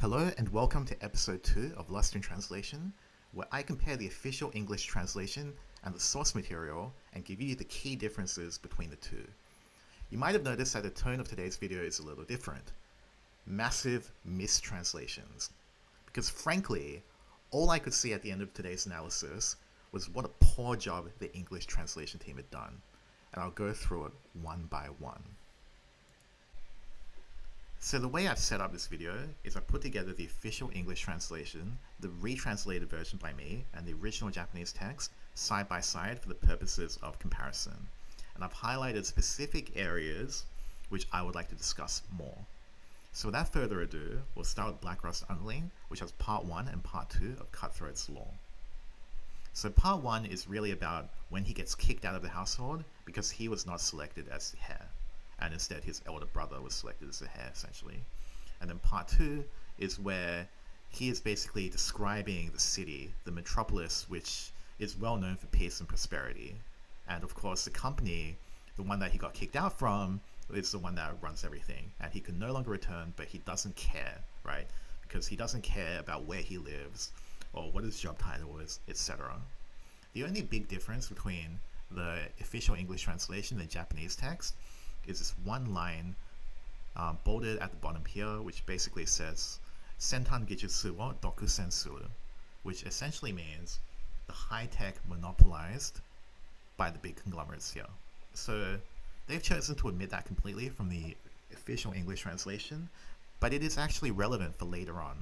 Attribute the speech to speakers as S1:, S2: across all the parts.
S1: Hello and welcome to episode 2 of Lost in Translation, where I compare the official English translation and the source material and give you the key differences between the two. You might have noticed that the tone of today's video is a little different. Massive mistranslations. Because frankly, all I could see at the end of today's analysis was what a poor job the English translation team had done, and I'll go through it one by one. So the way I've set up this video is I put together the official English translation, the retranslated version by me, and the original Japanese text side by side for the purposes of comparison. And I've highlighted specific areas which I would like to discuss more. So without further ado, we'll start with Black Rust Underling, which has part 1 and part 2 of Cutthroat's law. So part 1 is really about when he gets kicked out of the household because he was not selected as the heir, and instead his elder brother was selected as the heir, essentially. And then part 2 is where he is basically describing the city, the metropolis, which is well known for peace and prosperity. And of course the company, the one that he got kicked out from, is the one that runs everything. And he can no longer return, but he doesn't care, right? Because he doesn't care about where he lives, or what his job title is, etc. The only big difference between the official English translation and the Japanese text is this one line bolded at the bottom here, which basically says Sentan Gijutsu wo Dokusen suru, which essentially means the high-tech monopolized by the big conglomerates here. So they've chosen to omit that completely from the official English translation, but it is actually relevant for later on.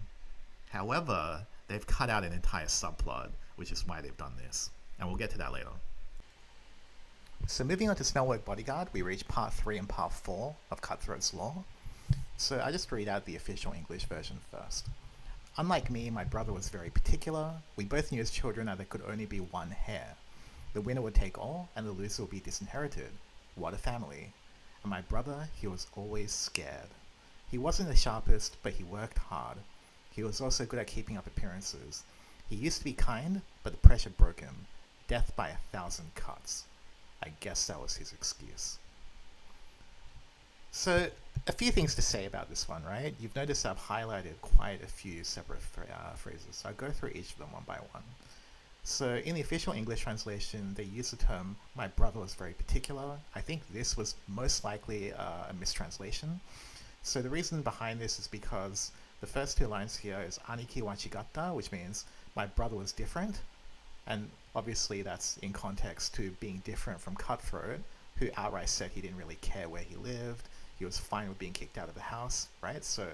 S1: However, they've cut out an entire subplot, which is why they've done this, and we'll get to that later. So moving on to Smellwork Bodyguard, we reach part 3 and part 4 of Cutthroat's Law. So I just read out the official English version first. Unlike me, my brother was very particular. We both knew as children that there could only be one heir. The winner would take all, and the loser would be disinherited. What a family. And my brother, he was always scared. He wasn't the sharpest, but he worked hard. He was also good at keeping up appearances. He used to be kind, but the pressure broke him. Death by 1,000 cuts. I guess that was his excuse. So, a few things to say about this one, right? You've noticed I've highlighted quite a few separate phrases, so I'll go through each of them one by one. So, in the official English translation, they use the term, my brother was very particular. I think this was most likely a mistranslation. So the reason behind this is because the first two lines here is Aniki wa chigatta, which means my brother was different. And obviously that's in context to being different from Cutthroat, who outright said he didn't really care where he lived. He was fine with being kicked out of the house, right? So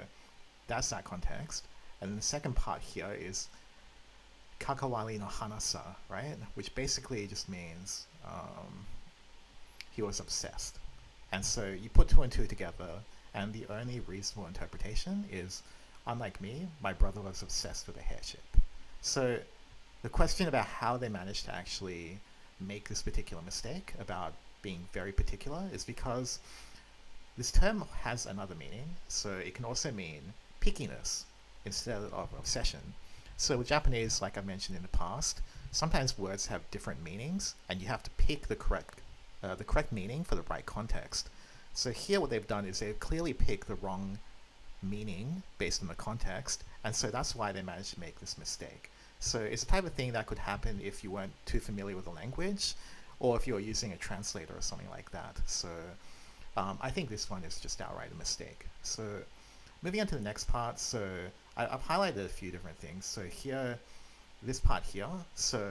S1: that's that context. And then the second part here is kakawari no hanasa, right? Which basically just means he was obsessed. And so you put two and two together, and the only reasonable interpretation is, unlike me, my brother was obsessed with a hairship. So the question about how they managed to actually make this particular mistake about being very particular is because this term has another meaning. So it can also mean pickiness instead of obsession. So with Japanese, like I mentioned in the past, sometimes words have different meanings, and you have to pick the correct meaning for the right context. So here what they've done is they've clearly picked the wrong meaning based on the context, and so that's why they managed to make this mistake. So it's the type of thing that could happen if you weren't too familiar with the language, or if you're using a translator or something like that. So I think this one is just outright a mistake. So moving on to the next part, so I've highlighted a few different things. So here, this part here, so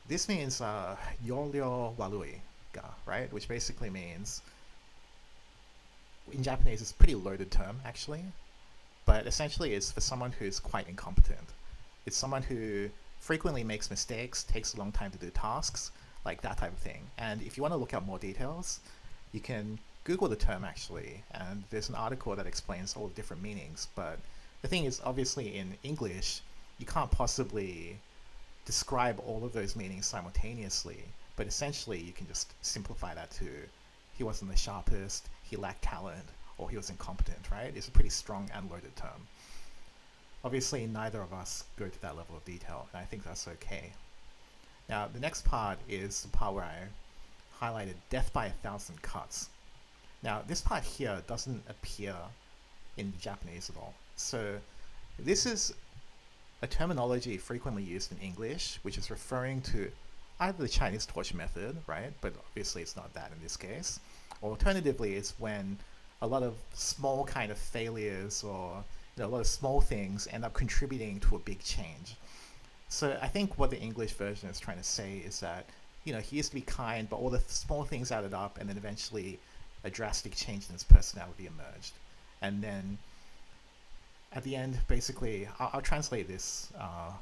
S1: this means yoryo warui ga, right? Which basically means, in Japanese, it's a pretty loaded term actually, but essentially it's for someone who's quite incompetent. It's someone who frequently makes mistakes, takes a long time to do tasks, like that type of thing. And if you want to look up more details, you can Google the term actually, and there's an article that explains all the different meanings. But the thing is, obviously in English, you can't possibly describe all of those meanings simultaneously, but essentially you can just simplify that to he wasn't the sharpest, he lacked talent, or he was incompetent, right? It's a pretty strong and loaded term. Obviously, neither of us go to that level of detail, and I think that's okay. Now, the next part is the part where I highlighted death by 1,000 cuts. Now, this part here doesn't appear in Japanese at all. So this is a terminology frequently used in English, which is referring to either the Chinese torture method, right? But obviously it's not that in this case. Or alternatively, it's when a lot of small kind of failures or a lot of small things end up contributing to a big change. So I think what the English version is trying to say is that, he used to be kind, but all the small things added up, and then eventually a drastic change in his personality emerged. And then at the end, basically, I'll translate this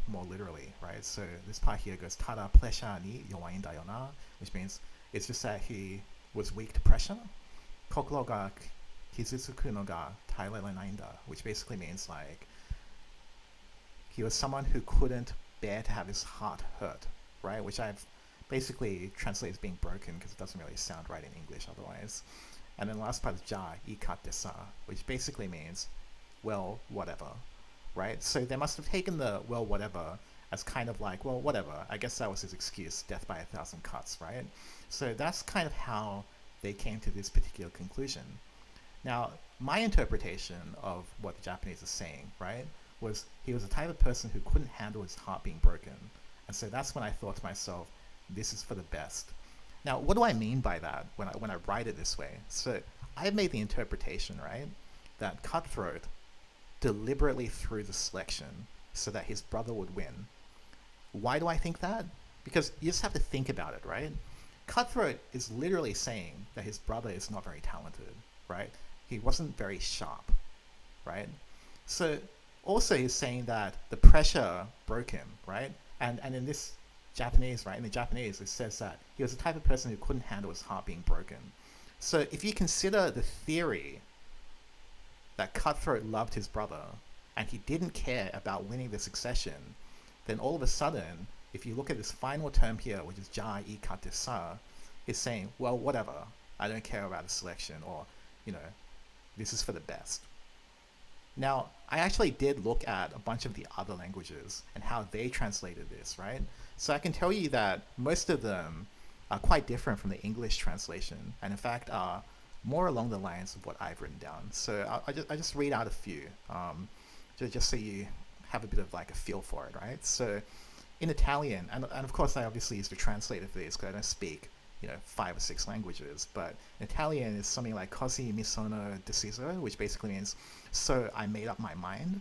S1: more literally, right? So this part here goes, Tada plesha ni yowain da yo na, which means it's just that he was weak to pressure. Kokoro ga kizutsuku no ga tairare da, which basically means like he was someone who couldn't bear to have his heart hurt, right? Which I've basically translated as being broken because it doesn't really sound right in English otherwise. And then the last part is ja ikatte sa, which basically means, well, whatever, right? So they must have taken the well, whatever as kind of like, well, whatever. I guess that was his excuse, death by 1,000 cuts, right? So that's kind of how they came to this particular conclusion. Now, my interpretation of what the Japanese are saying, right, was he was the type of person who couldn't handle his heart being broken. And so that's when I thought to myself, this is for the best. Now, what do I mean by that when I write it this way? So I made the interpretation, right, that Cutthroat deliberately threw the selection so that his brother would win. Why do I think that? Because you just have to think about it, right? Cutthroat is literally saying that his brother is not very talented, right? He wasn't very sharp, right? So also he's saying that the pressure broke him, right? And in this Japanese, right, in the Japanese, it says that he was the type of person who couldn't handle his heart being broken. So if you consider the theory that Cutthroat loved his brother and he didn't care about winning the succession, then all of a sudden, if you look at this final term here, which is ja ikatte sa, is saying, well, whatever, I don't care about the selection, or, this is for the best. Now, I actually did look at a bunch of the other languages and how they translated this, right? So I can tell you that most of them are quite different from the English translation, and in fact are more along the lines of what I've written down. So I just read out a few, just so you have a bit of like a feel for it, right? So in Italian, and of course I obviously used a translator for this because I don't speak 5 or 6 languages, but in Italian is something like così mi sono deciso, which basically means so I made up my mind,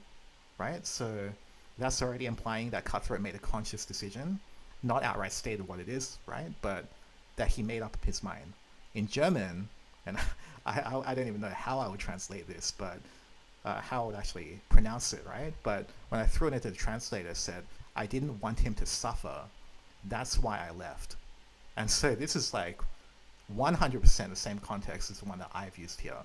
S1: right? So that's already implying that Cutthroat made a conscious decision, not outright stated what it is, right? But that he made up his mind. In German, and I don't even know how I would translate this, but how I would actually pronounce it, right? But when I threw it into the translator, it said, I didn't want him to suffer. That's why I left. And so this is like 100% the same context as the one that I've used here.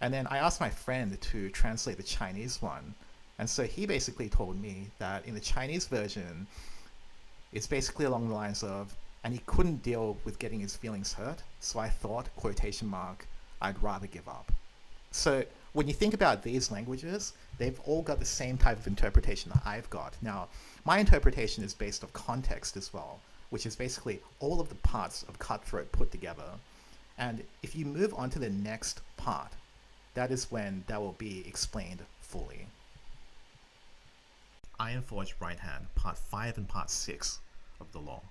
S1: And then I asked my friend to translate the Chinese one. And so he basically told me that in the Chinese version, it's basically along the lines of, and he couldn't deal with getting his feelings hurt, so I thought, quotation mark, I'd rather give up. So when you think about these languages, they've all got the same type of interpretation that I've got. Now, my interpretation is based on context as well, which is basically all of the parts of Cutthroat put together. And if you move on to the next part, that is when that will be explained fully. Ironforged Right Hand, Part 5 and Part 6 of the law.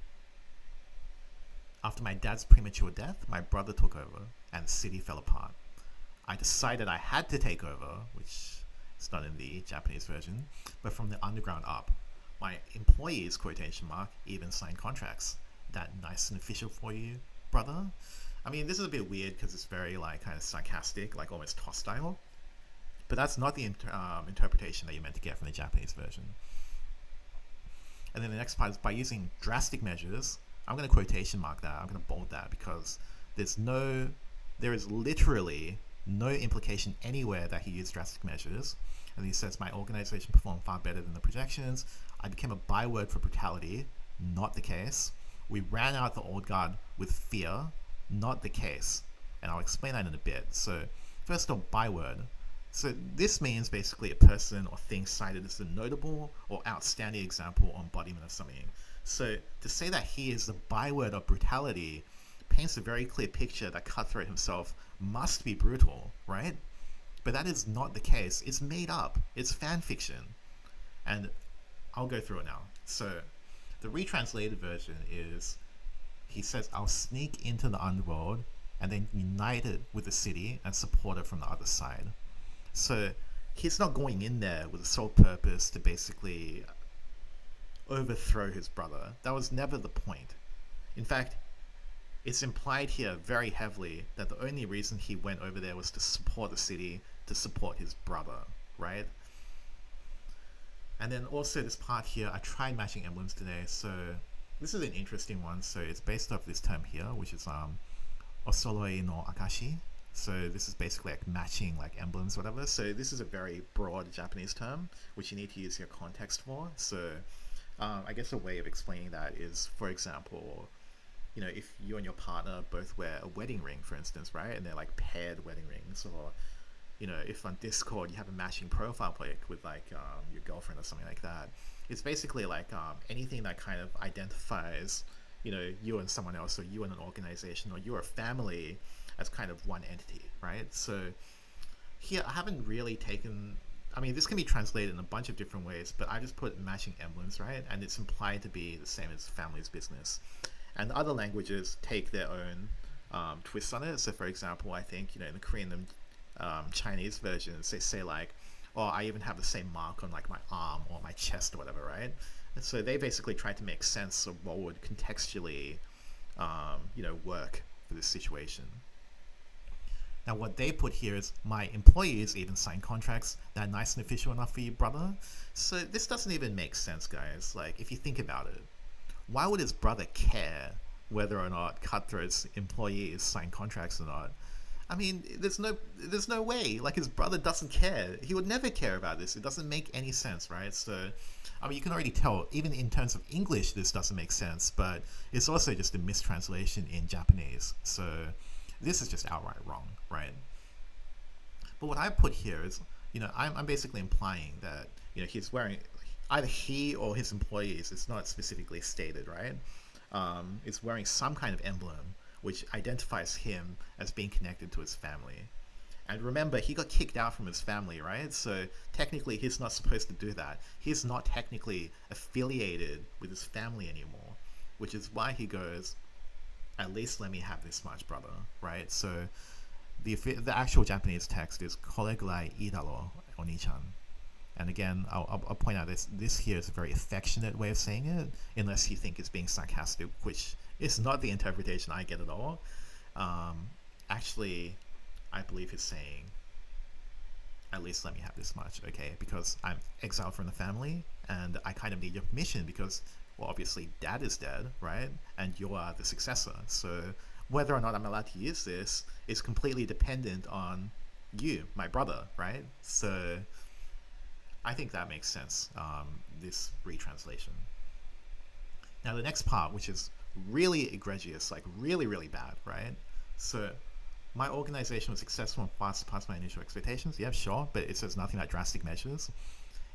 S1: After my dad's premature death, my brother took over, and the city fell apart. I decided I had to take over, which is not in the Japanese version, but from the underground up. My employees, quotation mark, even signed contracts. That nice and official for you, brother? I mean, this is a bit weird because it's very kind of sarcastic, like almost hostile. But that's not the interpretation that you're meant to get from the Japanese version. And then the next part is by using drastic measures. I'm going to quotation mark that. I'm going to bold that because there is literally no implication anywhere that he used drastic measures. And he says, my organization performed far better than the projections. I became a byword for brutality. Not the case. We ran out the old guard with fear. Not the case. And I'll explain that in a bit. So first off, byword. So this means basically a person or thing cited as a notable or outstanding example or embodiment of something. So to say that he is the byword of brutality paints a very clear picture that Cutthroat himself must be brutal, right? But that is not the case. It's made up. It's fan fiction. And I'll go through it now. So the retranslated version is he says, I'll sneak into the underworld and then unite it with the city and support it from the other side. So he's not going in there with the sole purpose to basically overthrow his brother. That was never the point. In fact, it's implied here very heavily that the only reason he went over there was to support the city, to support his brother, right? And then also this part here, I tried matching emblems today, so this is an interesting one. So it's based off this term here, which is Osoloi no Akashi. So this is basically like matching like emblems, whatever. So this is a very broad Japanese term, which you need to use your context for. So I guess a way of explaining that is, for example, if you and your partner both wear a wedding ring, for instance, right? And they're like paired wedding rings, or if on Discord you have a matching profile pic with like your girlfriend or something like that. It's basically like anything that kind of identifies, you and someone else, or you and an organization, or you're a family as kind of one entity, right? So here I haven't really taken, this can be translated in a bunch of different ways, but I just put matching emblems, right? And it's implied to be the same as family's business. And other languages take their own twists on it. So for example, I think, in the Korean and Chinese versions, they say like, oh, I even have the same mark on like my arm or my chest or whatever, right? And so they basically try to make sense of what would contextually, work for this situation. Now what they put here is, my employees even sign contracts that are nice and official enough for you, brother. So this doesn't even make sense, guys. Like, if you think about it, why would his brother care whether or not Cutthroat's employees sign contracts or not? There's no way. Like, his brother doesn't care. He would never care about this. It doesn't make any sense, right? So, you can already tell, even in terms of English, this doesn't make sense, but it's also just a mistranslation in Japanese. So this is just outright wrong, right? But what I put here is, I'm basically implying that, he's wearing, either he or his employees, it's not specifically stated, right? Is wearing some kind of emblem which identifies him as being connected to his family. And remember, he got kicked out from his family, right? So technically he's not supposed to do that. He's not technically affiliated with his family anymore, which is why he goes, at least let me have this much, brother, right? So the actual Japanese text is koregurai idaro, oni-chan. And again, I'll point out this here is a very affectionate way of saying it, unless you think it's being sarcastic, which is not the interpretation I get at all. Actually, I believe he's saying, at least let me have this much, okay? Because I'm exiled from the family, and I kind of need your permission because, well, obviously dad is dead, right? And you are the successor. So whether or not I'm allowed to use this is completely dependent on you, my brother, right? So I think that makes sense, this retranslation. Now the next part, which is really egregious, like really, really bad, right? So my organization was successful and far surpassed my initial expectations. Yeah, sure, but it says nothing about drastic measures.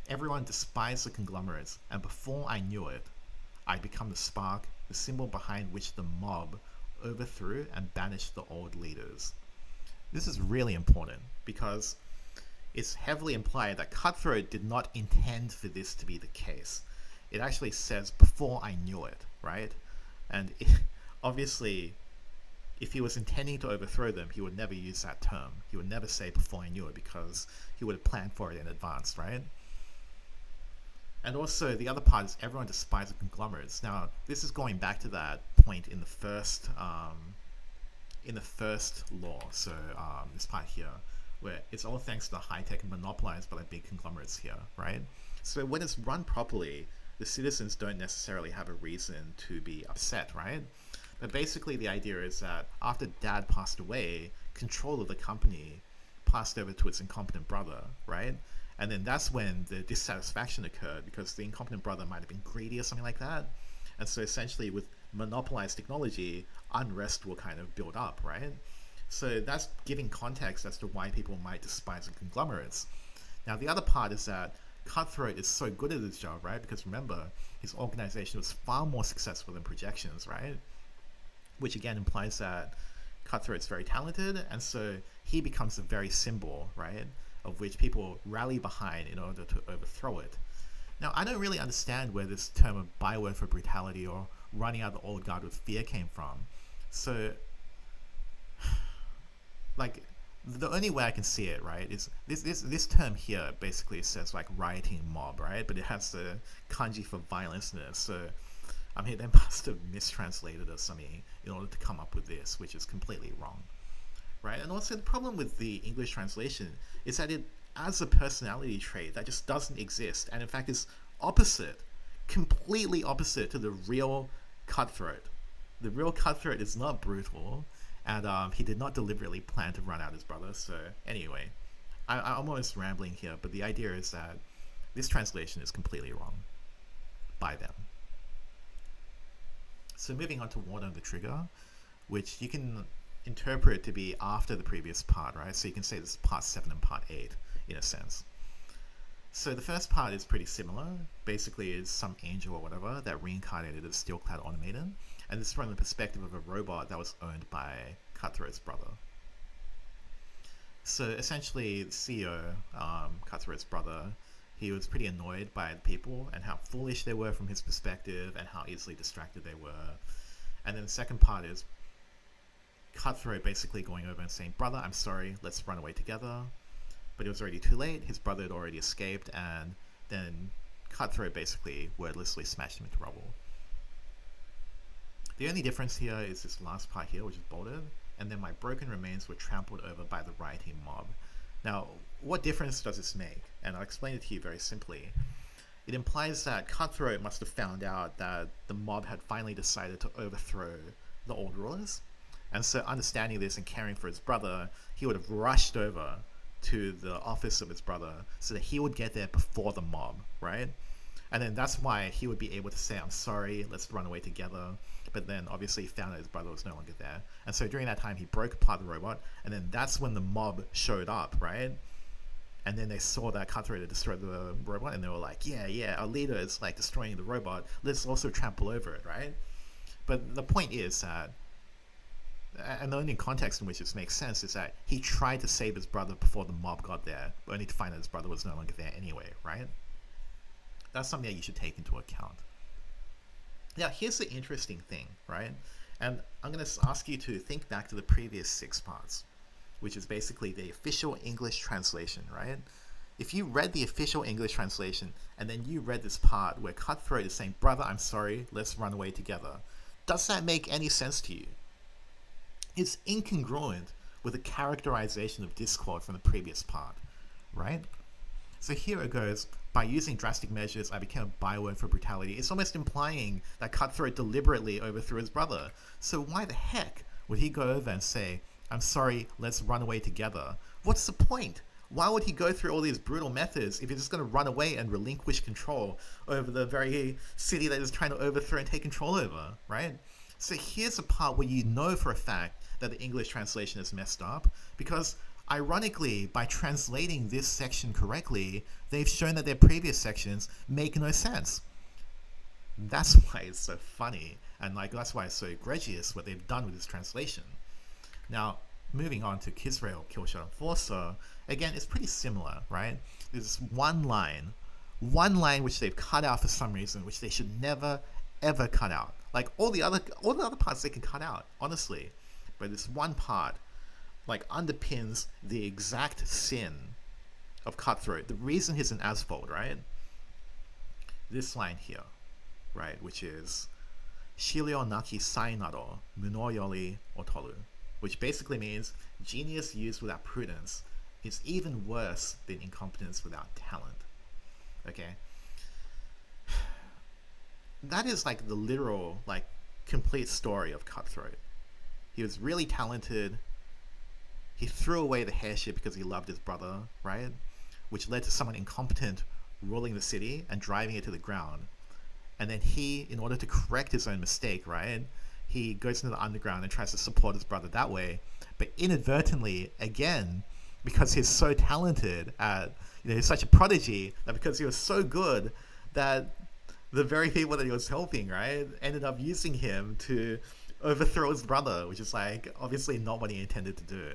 S1: Everyone despised the conglomerates, and before I knew it, I'd become the spark, the symbol behind which the mob overthrew and banished the old leaders. This is really important because it's heavily implied that Cutthroat did not intend for this to be the case. It actually says, before I knew it, right? And obviously, if he was intending to overthrow them, he would never use that term. He would never say before I knew it, because he would have planned for it in advance, right? And also, the other part is everyone despised the conglomerates. Now, this is going back to that point in the first law. So this part here, where it's all thanks to the high-tech monopolized by the big conglomerates here, right? So when it's run properly, the citizens don't necessarily have a reason to be upset, right? But basically the idea is that after dad passed away, control of the company passed over to its incompetent brother, right? And then that's when the dissatisfaction occurred, because the incompetent brother might have been greedy or something like that. And so essentially with monopolized technology, unrest will kind of build up, right? So that's giving context as to why people might despise the conglomerates. Now the other part is that Cutthroat is so good at his job, right? Because remember, his organization was far more successful than projections, right? Which again implies that Cutthroat's very talented, and so he becomes the very symbol, right, of which people rally behind in order to overthrow it. Now, I don't really understand where this term of byword for brutality or running out the old guard with fear came from. So, like, the only way I can see it, right, is this term here basically says like rioting mob, right? But it has the kanji for violence in it. So, I mean, they must have mistranslated or something in order to come up with this, which is completely wrong, right? And also the problem with the English translation is that it adds a personality trait that just doesn't exist, and in fact is opposite, completely opposite to the real Cutthroat. The real Cutthroat is not brutal, and he did not deliberately plan to run out his brother. So anyway, I'm almost rambling here, but the idea is that this translation is completely wrong by them. So moving on to Warn of the Trigger, which you can interpret to be after the previous part, right? So you can say this is part 7 and part 8 in a sense. So the first part is pretty similar. Basically, it's some angel or whatever that reincarnated as Steel-clad Automaton, and this is from the perspective of a robot that was owned by Cutthroat's brother. So essentially, the CEO, Cutthroat's brother, he was pretty annoyed by the people and how foolish they were from his perspective and how easily distracted they were. And then the second part is Cutthroat basically going over and saying, "Brother, I'm sorry, let's run away together." But it was already too late, his brother had already escaped, and then Cutthroat basically wordlessly smashed him into rubble. The only difference here is this last part here, which is bolded, and then my broken remains were trampled over by the rioting mob. Now, what difference does this make? And I'll explain it to you very simply. It implies that Cutthroat must have found out that the mob had finally decided to overthrow the old rulers, and so understanding this and caring for his brother, he would have rushed over to the office of his brother so that he would get there before the mob, right? And then that's why he would be able to say, "I'm sorry, let's run away together." But then obviously he found out his brother was no longer there. And so during that time, he broke apart the robot, and then that's when the mob showed up, right? And then they saw that Cutthroat had destroyed the robot, and they were like, yeah, our leader is like destroying the robot, let's also trample over it, right? But the point is that, and the only context in which this makes sense is that he tried to save his brother before the mob got there, but only to find that his brother was no longer there anyway, right? That's something that you should take into account. Now, here's the interesting thing, right? And I'm going to ask you to think back to the previous 6 parts, which is basically the official English translation, right? If you read the official English translation, and then you read this part where Cutthroat is saying, "Brother, I'm sorry, let's run away together," does that make any sense to you? It's incongruent with the characterization of discord from the previous part, right? So here it goes, "By using drastic measures, I became a byword for brutality." It's almost implying that Cutthroat deliberately overthrew his brother. So why the heck would he go over and say, "I'm sorry, let's run away together"? What's the point? Why would he go through all these brutal methods if he's just going to run away and relinquish control over the very city that he's trying to overthrow and take control over, right? So here's the part where you know for a fact that the English translation is messed up, because ironically, by translating this section correctly, they've shown that their previous sections make no sense. That's why it's so funny, and like that's why it's so egregious what they've done with this translation. Now, moving on to Kisrael, Killshot, and Forcer, again, it's pretty similar, right? There's one line which they've cut out for some reason, which they should never, ever cut out. Like all the other parts they can cut out, honestly. But this one part, like, underpins the exact sin of Cutthroat. The reason he's an asphalt, right? This line here, right, which is "Shiryo naki sai nado munoyori otoru," which basically means genius used without prudence is even worse than incompetence without talent. Okay? That is like the literal, like, complete story of Cutthroat. He was really talented. He threw away the heirship because he loved his brother, right? Which led to someone incompetent ruling the city and driving it to the ground. And then he, in order to correct his own mistake, right, he goes into the underground and tries to support his brother that way. But inadvertently, again, because he's so talented at, he's such a prodigy, that because he was so good that the very people that he was helping, right, ended up using him to overthrow his brother, which is like obviously not what he intended to do.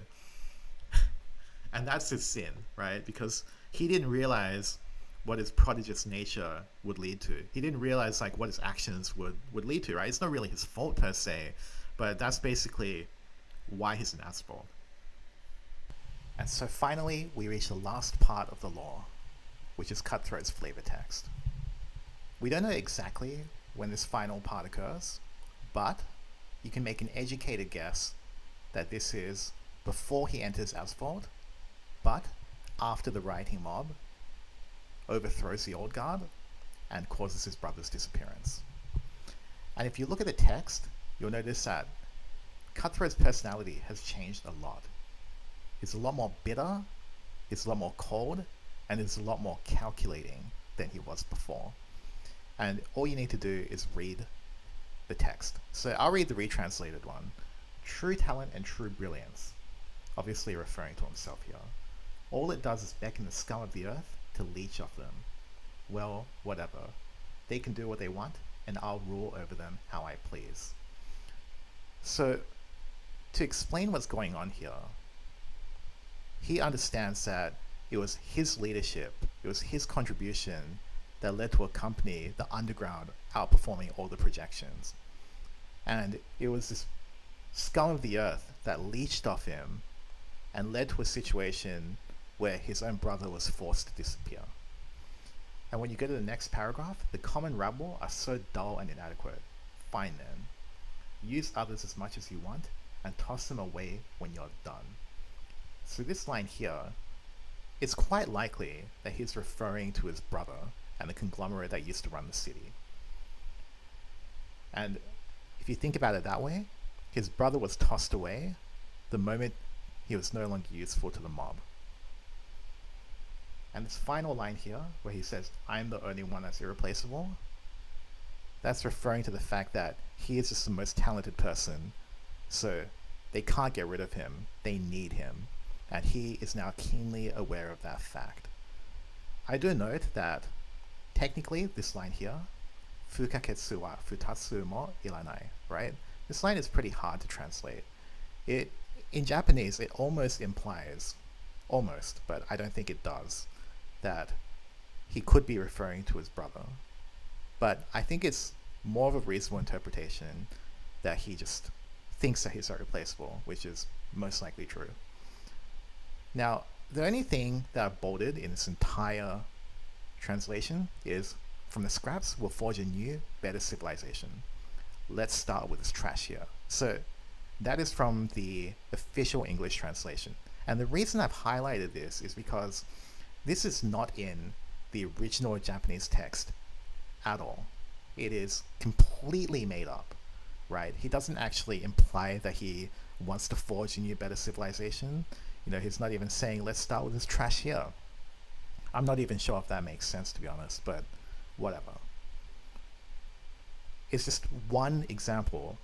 S1: And that's his sin, right? Because he didn't realize what his prodigious nature would lead to. He didn't realize like what his actions would lead to, right? It's not really his fault per se, but that's basically why he's an asshole. And so finally, we reach the last part of the law, which is Cutthroat's flavor text. We don't know exactly when this final part occurs, but you can make an educated guess that this is before he enters Asphalt, but after the rioting mob overthrows the old guard and causes his brother's disappearance. And if you look at the text, you'll notice that Cutthroat's personality has changed a lot. He's a lot more bitter, he's a lot more cold, and he's a lot more calculating than he was before. And all you need to do is read the text. So I'll read the retranslated one. True talent and true brilliance, obviously referring to himself here. All it does is beckon the scum of the earth to leech off them. Well, whatever. They can do what they want, and I'll rule over them how I please. So, to explain what's going on here, he understands that it was his leadership, it was his contribution that led to a company, the underground, outperforming all the projections. And it was this scum of the earth that leached off him and led to a situation where his own brother was forced to disappear. And when you go to the next paragraph, the common rabble are so dull and inadequate. Fine then. Use others as much as you want and toss them away when you're done. So this line here, it's quite likely that he's referring to his brother and the conglomerate that used to run the city. And if you think about it that way, his brother was tossed away the moment he was no longer useful to the mob. And this final line here, where he says, I'm the only one that's irreplaceable, that's referring to the fact that he is just the most talented person, so they can't get rid of him, they need him, and he is now keenly aware of that fact. I do note that, technically, this line here, fukaketsu wa futatsu mo iranai, right? This line is pretty hard to translate. In Japanese, it almost implies, but I don't think it does, that he could be referring to his brother. But I think it's more of a reasonable interpretation that he just thinks that he's irreplaceable, which is most likely true. Now, the only thing that I've bolded in this entire translation is, from the scraps, we'll forge a new, better civilization. Let's start with this trash here. So that is from the official English translation. And the reason I've highlighted this is because this is not in the original Japanese text at all. It is completely made up, right? He doesn't actually imply that he wants to forge a new, better civilization. You know, he's not even saying, let's start with this trash here. I'm not even sure if that makes sense, to be honest, but whatever. It's just one example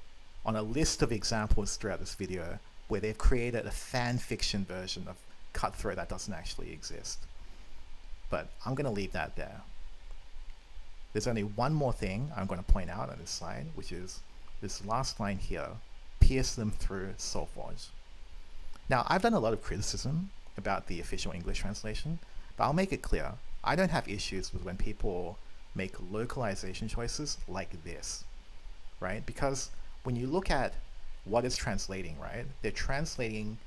S1: on a list of examples throughout this video where they've created a fan fiction version of Cutthroat that doesn't actually exist. But I'm going to leave that there. There's only one more thing I'm going to point out on this slide, which is this last line here, pierce them through Soulforge. Now, I've done a lot of criticism about the official English translation, but I'll make it clear, I don't have issues with when people make localization choices like this, right? Because when you look at what it's translating, right, they're translating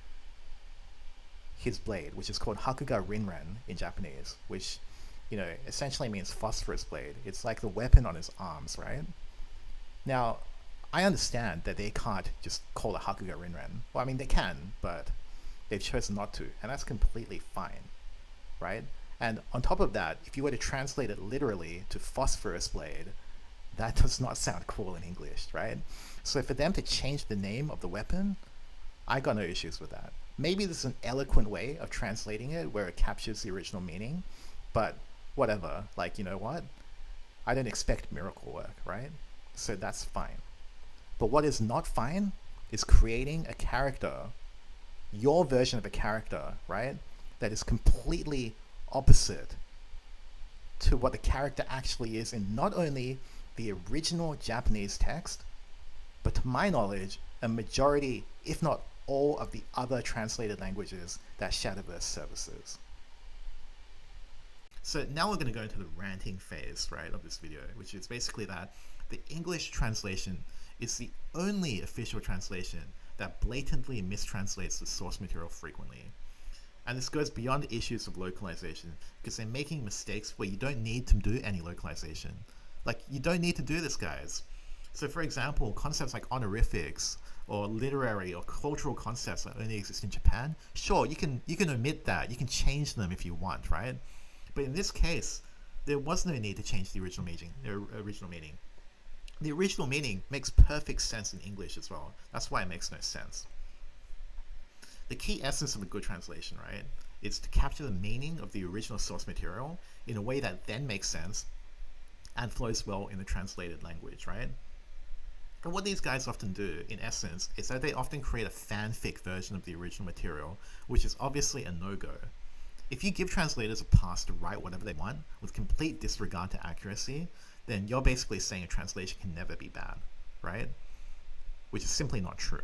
S1: his blade, which is called Hakuga Rinren in Japanese, which, you know, essentially means phosphorus blade. It's like the weapon on his arms, right? Now, I understand that they can't just call it Hakuga Rinren. Well, I mean, they can, but they've chosen not to, and that's completely fine, right? And on top of that, if you were to translate it literally to phosphorus blade, that does not sound cool in English, right? So for them to change the name of the weapon, I got no issues with that. Maybe this is an eloquent way of translating it where it captures the original meaning, but whatever, like, you know what? I don't expect miracle work, right? So that's fine. But what is not fine is creating a character, your version of a character, right, that is completely opposite to what the character actually is in not only the original Japanese text, but to my knowledge, a majority, if not all of the other translated languages that Shadowverse services. So now we're going to go into the ranting phase, right, of this video, which is basically that the English translation is the only official translation that blatantly mistranslates the source material frequently. And this goes beyond issues of localization, because they're making mistakes where you don't need to do any localization. Like, you don't need to do this, guys. So for example, concepts like honorifics or literary or cultural concepts that only exist in Japan, sure, you can omit that, you can change them if you want, right? But in this case, there was no need to change the original meaning. The original meaning makes perfect sense in English as well. That's why it makes no sense. The key essence of a good translation, right, is to capture the meaning of the original source material in a way that then makes sense and flows well in the translated language, right? And what these guys often do, in essence, is that they often create a fanfic version of the original material, which is obviously a no-go. If you give translators a pass to write whatever they want with complete disregard to accuracy, then you're basically saying a translation can never be bad, right? Which is simply not true.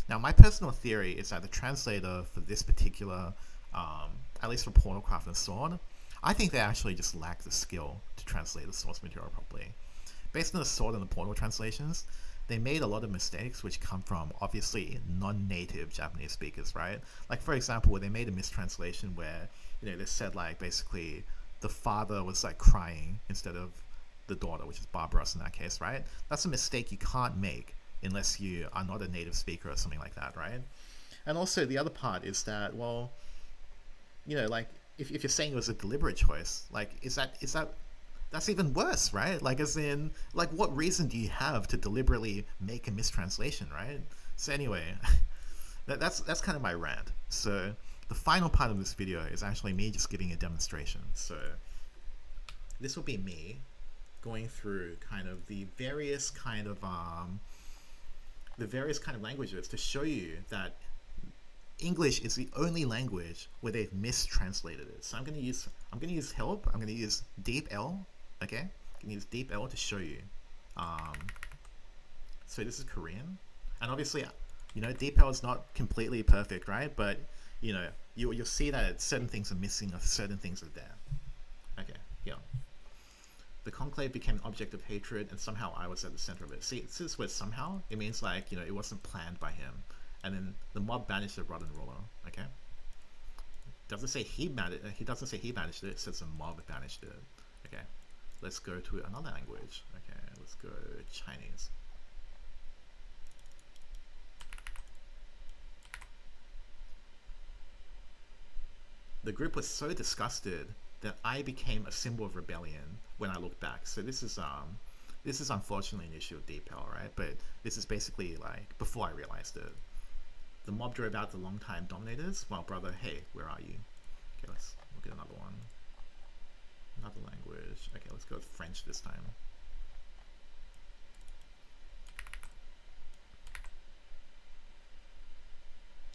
S1: Now, my personal theory is that the translator for this particular, at least for Portalcraft and Sword, I think they actually just lack the skill to translate the source material properly. Based on the Sword and the Portal translations, they made a lot of mistakes which come from, obviously, non-native Japanese speakers, right? Like, for example, where they made a mistranslation where, they said, like, basically, the father was, like, crying instead of the daughter, which is Barbaros in that case, right? That's a mistake you can't make unless you are not a native speaker or something like that, right? And also, the other part is that, well, like, if you're saying it was a deliberate choice, like, that's even worse, right? Like, as in, like, what reason do you have to deliberately make a mistranslation, right? So anyway, that's kind of my rant. So the final part of this video is actually me just giving a demonstration. So this will be me going through kind of the various kind of languages to show you that English is the only language where they've mistranslated it. So I'm going to use help. I'm going to use deep L. Okay, I'm going to use deep L to show you. So this is Korean, and obviously, deep L is not completely perfect, right? But you'll see that certain things are missing or certain things are there. Okay, yeah. The conclave became an object of hatred, and somehow I was at the center of it. See, this is where somehow, it means like, it wasn't planned by him. And then the mob banished the rotten ruler, okay? Doesn't say he banished it, it says the mob banished it. Okay, let's go to another language. Okay, let's go Chinese. The group was so disgusted that I became a symbol of rebellion when I look back. So this is unfortunately an issue of DeepL, right? But this is basically like before I realized it. The mob drove out the long-time dominators. Well, brother, hey, where are you? Okay, let's look at another one. Another language. Okay, let's go with French this time.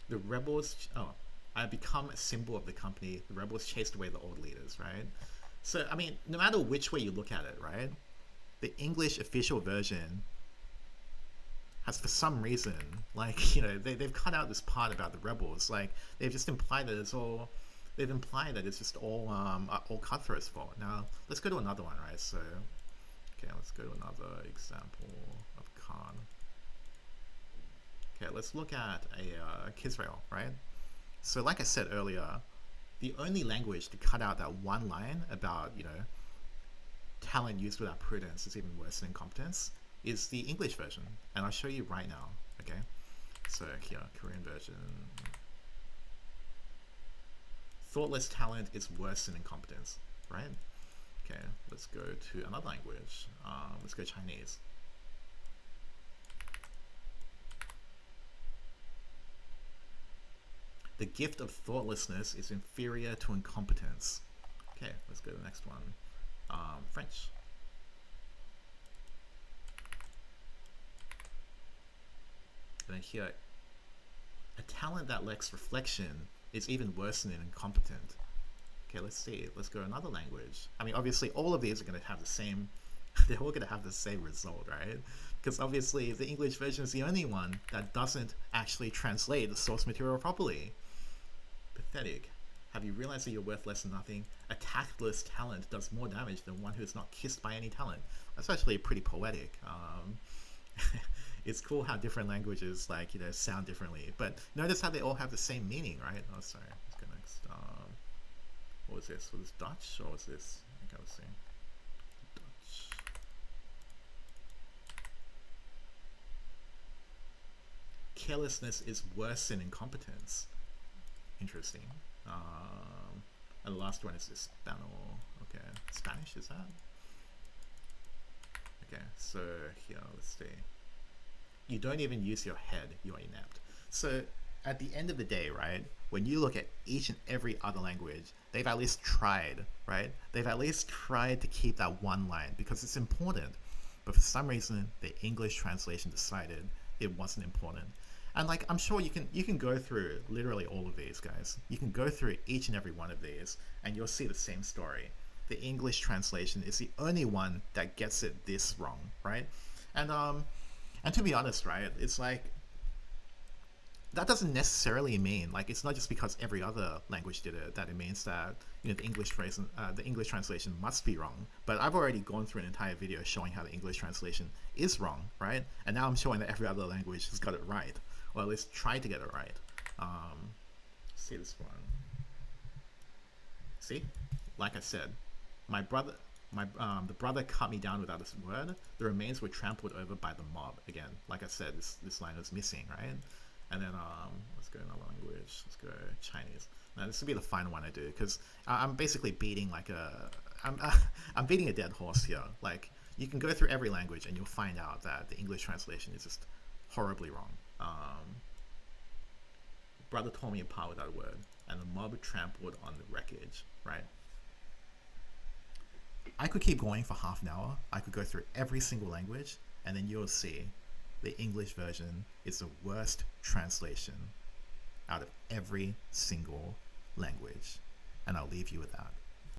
S1: The rebels... Oh, I become a symbol of the company. The rebels chased away the old leaders, right? So, I mean, no matter which way you look at it, right? The English official version has, for some reason, like, they've cut out this part about the rebels. Like, they've just implied that it's all... They've implied that it's just all Cutthroat's fault. Now, let's go to another one, right? So, okay, let's go to another example of Khan. Okay, let's look at a Cutthroat, right? So, like I said earlier, the only language to cut out that one line about, talent used without prudence is even worse than incompetence is the English version. And I'll show you right now, okay? So, here, Korean version. Thoughtless talent is worse than incompetence, right? Okay, let's go to another language. Let's go Chinese. The gift of thoughtlessness is inferior to incompetence. Okay, let's go to the next one. French. And then here, a talent that lacks reflection is even worse than incompetent. Okay, let's see. Let's go another language. I mean, obviously, all of these are going to have the same they're all going to have the same result, right? Because obviously the English version is the only one that doesn't actually translate the source material properly. Pathetic. Have you realized that you're worth less than nothing? A tactless talent does more damage than one who is not kissed by any talent. That's actually pretty poetic. It's cool how different languages, like, sound differently. But notice how they all have the same meaning, right? Oh, sorry. Let's go next. What was this? Was this Dutch or was this? I think I was saying Dutch. Carelessness is worse than incompetence. Interesting. And the last one is Espanol. Okay, Spanish is that? Okay, so here, let's see. You don't even use your head, you're inept. So at the end of the day, right, when you look at each and every other language, they've at least tried, right? They've at least tried to keep that one line because it's important. But for some reason, the English translation decided it wasn't important. And like, I'm sure you can go through literally all of these, guys. You can go through each and every one of these and you'll see the same story. The English translation is the only one that gets it this wrong, right? And to be honest, right, it's like that doesn't necessarily mean, like, it's not just because every other language did it that it means that the English phrase, the English translation must be wrong. But I've already gone through an entire video showing how the English translation is wrong, right? And now I'm showing that every other language has got it right, or at least tried to get it right. See this one. See, like I said, my brother. The brother cut me down without a word. The remains were trampled over by the mob. Again, like I said, this line was missing, right? And then let's go another language. Let's go Chinese. Now this will be the final one I do because I'm basically beating I'm beating a dead horse here. Like, you can go through every language and you'll find out that the English translation is just horribly wrong. Brother tore me apart without a word, and the mob trampled on the wreckage. Right. I could keep going for half an hour. I could go through every single language, and then you'll see the English version is the worst translation out of every single language. And I'll leave you with that.